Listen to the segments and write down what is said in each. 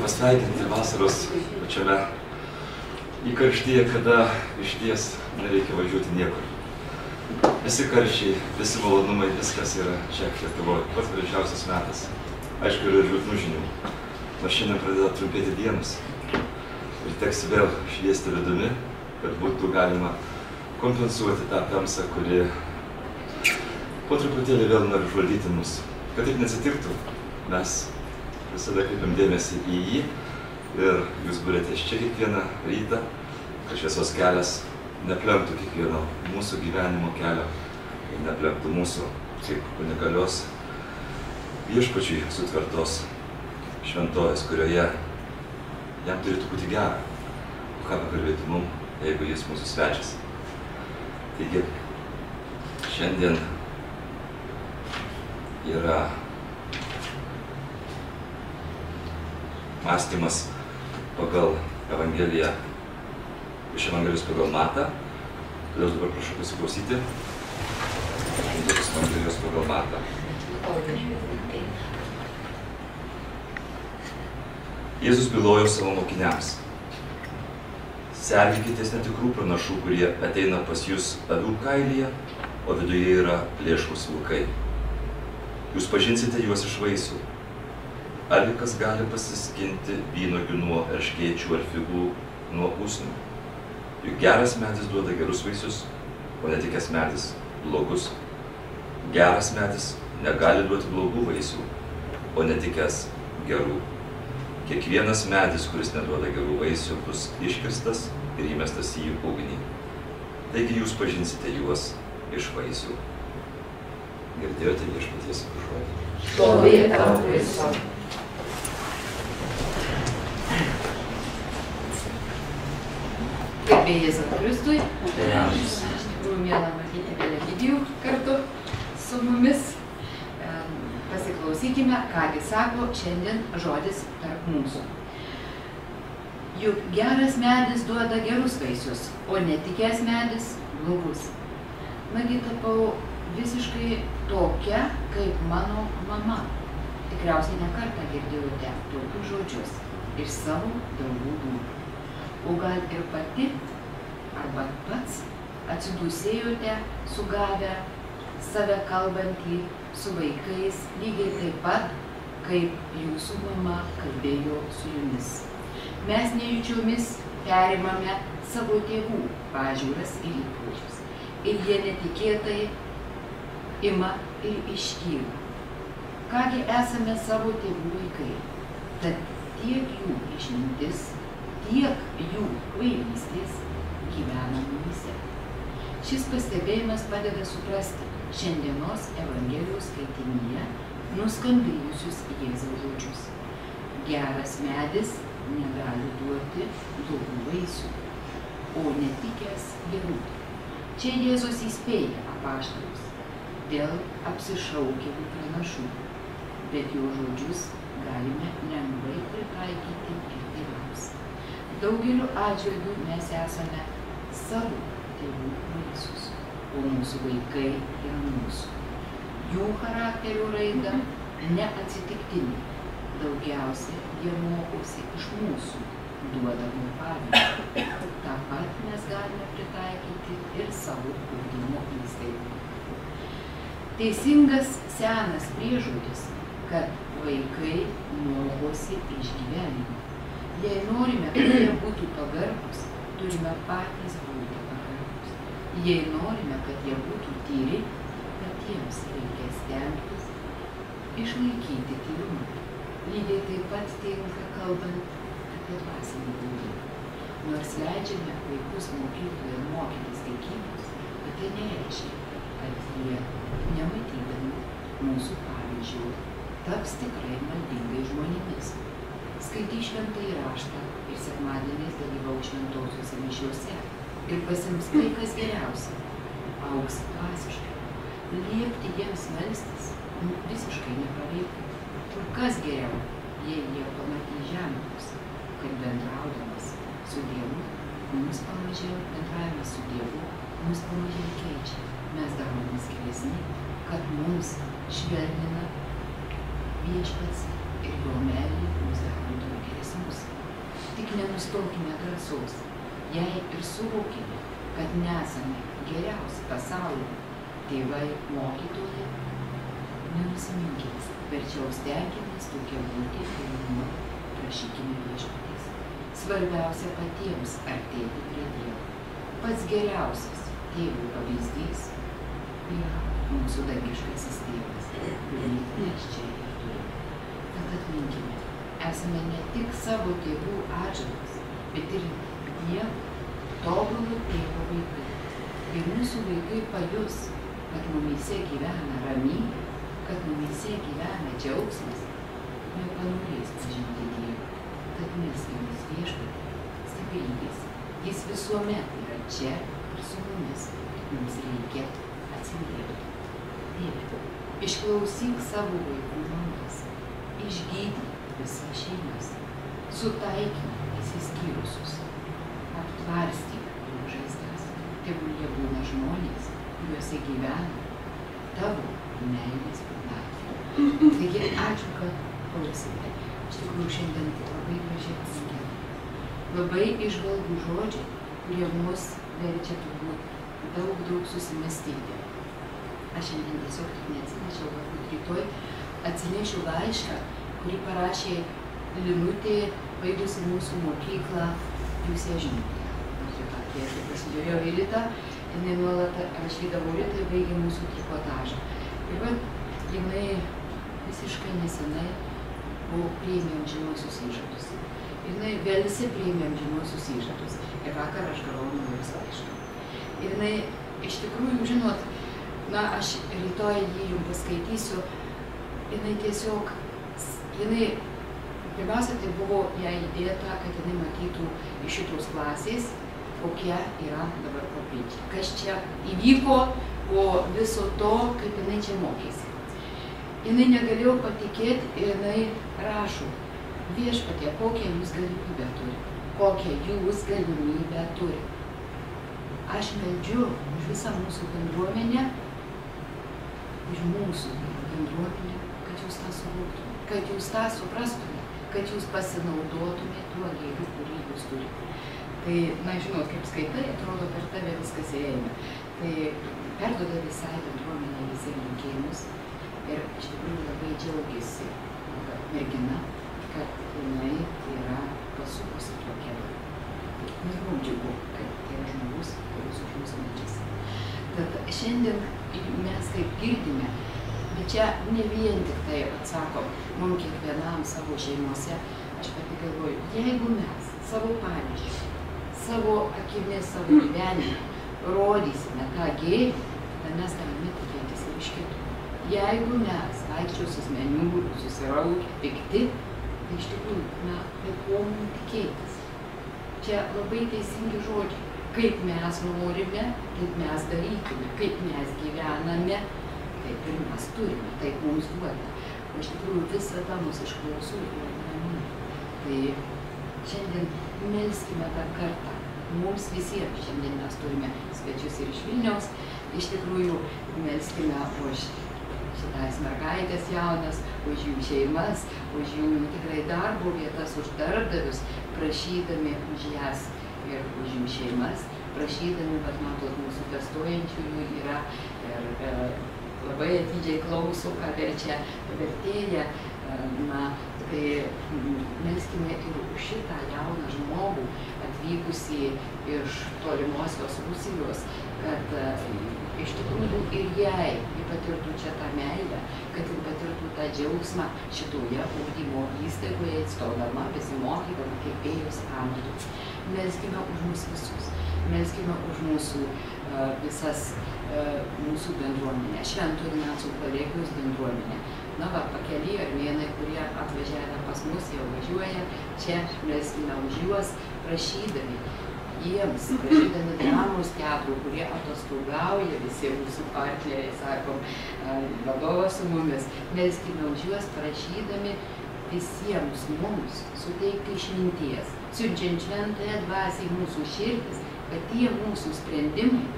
pasveikinti vasaros pačiame įkarštyje, kada išties nereikia važiuoti niekur. Visi karščiai, visi malonumai, viskas yra čia Lietuvoje. Pats gražiausias metas. Aišku, yra liūdnų žinių. Nuo šiandien pradeda trumpėti dienos. Ir teks vėl šviesti vidumi, kad būtų galima kompensuoti tą tamsą, kuri po truputėlį vėl nori užvaldyti mus. Kad taip neatsitiktų, mes visada kreipiam dėmesį į jį ir jūs būrėtės čia kiekvieną rytą, kad šviesos kelias neplenktų kiekvieno mūsų gyvenimo kelio ir neplenktų mūsų kaip unikalios viešpačiui sutvertos šventovės, kurioje jam turėtų būti gera. O ką pakalbėti mum, jeigu jis mūsų svečias. Taigi, šiandien yra mąstymas pagal Evangeliją, iš Evangelijos pagal Matą. Todėl dabar prašau pasiklausyti. Iš Evangelijos pagal Matą. Jėzus bylojo savo mokiniams. Sergėkitės netikrų pranašų, kurie ateina pas jūs avių kailyje, o viduje yra plėšrūs vilkai. Jūs pažinsite juos iš vaisių. Argi kas gali pasiskinti vynuogių nuo erškėčių ar figų nuo usnių? Juk geras medis duoda gerus vaisius, o netikęs medis blogus. Geras medis negali duoti blogų vaisių, o netikęs gerų. Kiekvienas medis, kuris neduoda gerų vaisių, bus iškirstas ir įmestas į ugnį. Taigi jūs pažinsite juos iš vaisių. Girdėjote viešpaties žodį? Šlovė tau, Kristau. Garbė Jėzui Kristui. Iš tikrųjų miela matyti vėl Egidijų kartu su mumis. Pasiklausykime, kągi sako šiandien žodis tarp mūsų. Juk geras medis duoda gerus vaisius, o netikęs medis blogus. Nagi tapau visiškai tokia, kaip mano mama. Tikriausiai ne kartą girdėjote tokius žodžius iš savo draugų lūpų. O gal ir pati, arba pats atsidūsėjote sugavę save kalbantį su vaikais, lygiai taip pat, kaip jūsų mama kalbėjo su jumis. Mes nejučiomis perimame savo tėvų pažiūras ir įpročius. Ir jie netikėtai ima ir iškyla. Kągi esame savo tėvų vaikai, tad tiek jų išmintis, tiek jų kvailystės gyvena mumise. Šis pastebėjimas padeda suprasti šiandienos Evangelijos skaitinyje nuskambėjusius Jėzaus žodžius. Geras medis negali duoti blogų vaisių, o netikęs gerų. Čia Jėzus įspėja apaštalus dėl apsišaukėlių pranašų, bet jo žodžius galime lengvai pritaikyti ir tėvams. Daugeliu atžvilgių mes esame savo tėvų vaisius, o mūsų vaikai yra mūsų. Jų charakterio raida neatsitiktinė. Daugiausiai jie mokosi iš mūsų duodamų pavyzdžių. Ta pat mes galime pritaikyti ir savo ugdymo įstaigų. Teisingas senas priežodis, kad vaikai mokosi iš gyvenimo. Jei norime, kad jie būtų pagarbus, turime patys būti pagarbus. Jei norime, kad jie būtų tyri, patiems reikia stengtis išlaikyti tyrumą. Lygiai taip pat tinka kalbant apie dvasinį ugdymą. Nors leidžiame vaikus mokykloje mokytis tikybos, bet tai nereiškia, kad jie, nematydami mūsų pavyzdžių, taps tikrai maldingais žmonėmis. Skaityk šventąjį raštą ir sekmadieniais dalyvauk šventosiuose mišiuose ir pasiims tai, kas geriausia. Augs dvasiškai. Liepti jiems melstis visiškai nepavyko. Kur kas geriau, jei jie pamatys ženklus, kad bendraudamas su Dievu, bendravimas su Dievu mus pamažėl keičia. Mes daromės geresni, kad mums švelnina viešpats ir jo meilė mus daro daug geresnių. nenustokime drąsos. Jei ir suvokime, kad nesame geriausi pasaulyje tėvai, mokytojai, nenusiminkime, verčiau stenkimės tokie būti ir prašykime viešpaties. Svarbiausia patiems artėti prie Dievo. Pats geriausias tėvų pavyzdys yra mūsų dangiškasis tėvas, kurį mes čia ir turime. Tad atminkime, esame ne tik savo tėvų atžalas, bet ir Dievo tobulo tėvo vaikai. Ir mūsų vaikai pajus, kad mumyse gyvena ramybė, kad mumyse gyvena džiaugsmas, nepanorės pažinti Dievą. Tad melskimės viešpatį, stiprybės. Jis visuomet yra čia ir su mumis. Mums reikia atsiliepti. Tėve, išklausyk savo vaikų maldas, išgydyk visas šeimas, sutaikyk išsiskyrusius, aptvarstyk jų žaizdas, tegul jie būna žmonės, kuriuose gyvena tavo meilės pilnatvė. Taigi, ačiū, kad klausėte. Iš tikrųjų, šiandien labai gražiai pasakėte. Labai įžvalgų žodžiai, kurie mus verčia turbūt daug susimastyti. Aš šiandien tiesiog tik neatsinešiau, galbūt rytoj atsinešiu laišką, kurį parašė Linutė, baigusi mūsų mokyklą, jūs ją žinote. Aš pasižiūrėjau į Ritą, jinai nuolat rašydavo Ritai, baigė mūsų trikotažą. Ir vat jinai visiškai nesenai priėmė amžinuosius įžadus. Jinai vėlsi priėmė amžinuosius įžadus. Ir vakar aš gavau naujus laišką. Ir jinai, iš tikrųjų, žinot, aš rytoj jį jums paskaitysiu, jinai tiesiog, pirmiausia, tai buvo jai įdėta, kad jinai matytų iš šitos klasės, kokia yra dabar koplyčia. Kas čia įvyko po viso to, kaip jinai čia mokėsi. Jinai negalėjo patikėti ir jinai rašo, viešpatie, kokią jūs galimybę turite, kokią jūs galimybę turite. Aš meldžiu už visą mūsų bendruomenę, kad jūs tą suvoktumėte, kad jūs tą suprastumėte, kad jūs pasinaudotumėte tuo gėriu, kurį jūs turite. Tai, žinot, kaip skaitai, atrodo, per tave viskas įeina. Tai perduoda visai bendruomenė visiems linkėjimus. Ir iš tikrųjų labai džiaugiasi mergina, kad jinai yra pasukusi tuo keliu. Ir mums džiugu, kad tai yra žmogus, kuris už mus meldžiasi. Tad šiandien mes kaip girdime, bet čia ne vien tik tai atsakom, mums kiekvienam savo šeimose, aš pati galvoju, jeigu mes savo pavyzdžių, savo akimis, savo gyvenimą rodysime tą gėrį, tai mes galime tikėtis ir iš kitų. Jeigu mes vaikščiosis meniu, susiraukę, pikti, tai iš tikrųjų, tai ko mums tikėtis. Čia labai teisingi žodžiai. Kaip mes norime, taip mes darykime. Kaip mes gyvename, taip ir mes turime, taip mums duoda. O iš tikrųjų visada mus išklausų ir ramina. Tai šiandien melskime dar kartą. Mums visiems šiandien mes turime svečius ir iš Vilniaus. Iš tikrųjų, melskime už šitais mergaitės jaunas, už jų šeimas, už jų tikrai darbo vietas, už darbdavius, prašydami už jas ir už jų šeimas, prašydami, bet matot, mūsų testuojančiųjų yra ir labai atidžiai klauso, ką verčia vertėja. Tai melskime ir už šitą jauną žmogų atvykusį iš tolimosios Rusijos, kad iš tikrųjų ir jai patirtų čia tą meilę, kad ir patirtų tą džiaugsmą šitoje ugdymo įstaigoje, atstodama, besimokydama, kaip ėjus amžius. Melskime už mus visus, melskime už mūsų visas mūsų bendruomenę, Švento Ignaco kolegijos bendruomenę. Pakeliai armėnai, kurie atvažiavę pas mus, jau važiuoja čia, melskime už juos, prašydami jiems, prašydami dramos teatrų, kurie atostogauja, visi mūsų partneriai, sakom, vadovas su mumis, melskime už juos, prašydami visiems mums suteikti išminties, siunčiant šventąją dvasią į mūsų širdis, kad tie mūsų sprendimai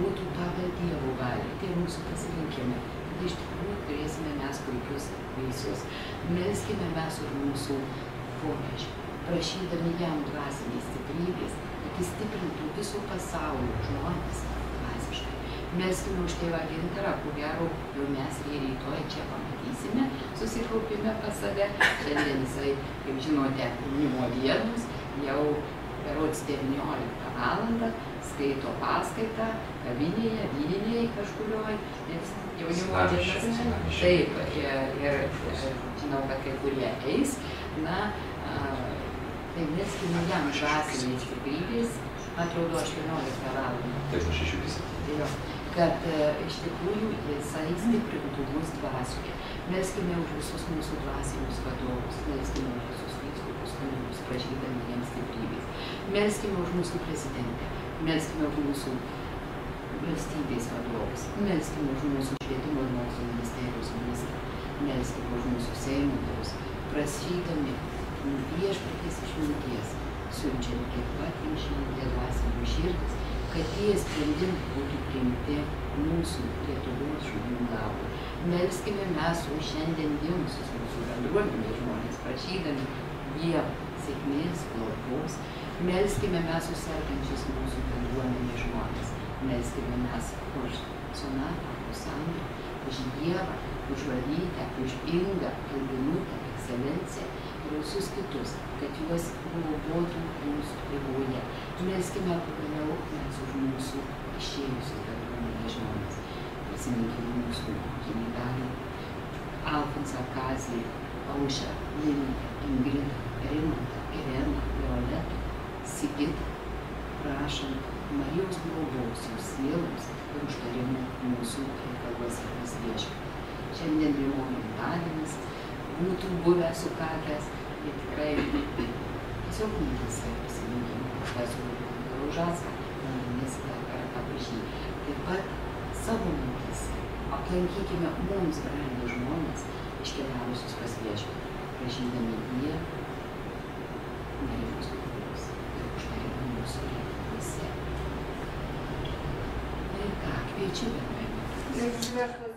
būtų pagal Dievo valią, tie mūsų pasirinkimai. Kad iš tikrųjų turėsime mes puikius vaisius. Melskime mes už mūsų popiežių, prašydami jam dvasinės stiprybės, kad jis stiprintų viso pasaulio žmones dvasiškai. Melskime už tėvą Gintarą, ko gero jau mes ir rytoj čia pamatysime, susikaupime pas save. Šiandien jisai, kaip žinote, jaunimo dienos, jau berods 19 valandą skaito paskaitą kavinėje, vyninėje kažkurioj, nes jaunimo dienos. Taip, ir žinau, kad kai kurie eis, tai melskime jam dvasinės stiprybės, atrodo 18 valandą. Taip, nuo 6:07. Kad iš tikrųjų jisai stiprintų mus dvasioje. Melskime už visus mūsų dvasinius vadovus, melskime už visus vyskupus kunigus, prašydami jiems stiprybės. Melskime už mūsų prezidentę, melskime už mūsų valstybės vadovus, melskime už mūsų švietimo ir mokslo ministerijos ministrą, melskime už mūsų Seimo narius, prašydami viešpaties išminties, siunčiami taip pat išmintį dvasinių širdis, kad tie sprendimai būtų priimti mūsų Lietuvos žmonių labui. Melskime mes už šiandien gimusius mūsų bendruomenės žmonės, prašydami Dievo sėkmės, globos. Melskime mes už sergančius mūsų bendruomenės žmonės. Melskime mes už Sonatą, už Sandrą, už Dievą, už Valytę, už Ingą, Albinutę, Ekscelenciją ir visus kitus, kad juos globotų mūsų tėvoje. Melskime pagaliau mes už mūsų išėjusius bendruomenės žmonės. Prisiminkime mūsų giminių Alfonsą, Kazį, Aušrą, Lilitą, Ingridą, Rimantą, Ireną, Violetą, Sigitą, prašant Marijos globos jų sieloms ir užtarimų mūsų reikaluose pas Viešpatį. Šiandien Rimo gimtadienis būtų buvęs sukakęs, bet tikrai tiesiog mintyse prisiminkime profesorių Gaužacką, mes dar kartą už jį. Taip pat savo mintyse aplankykime mums brangius žmonės, iškeliavusius pas Viešpatį, prašydami Dievo Marijos globos ir užtarimų mūsų reikaluose. Ir ką, kviečiu bendrai.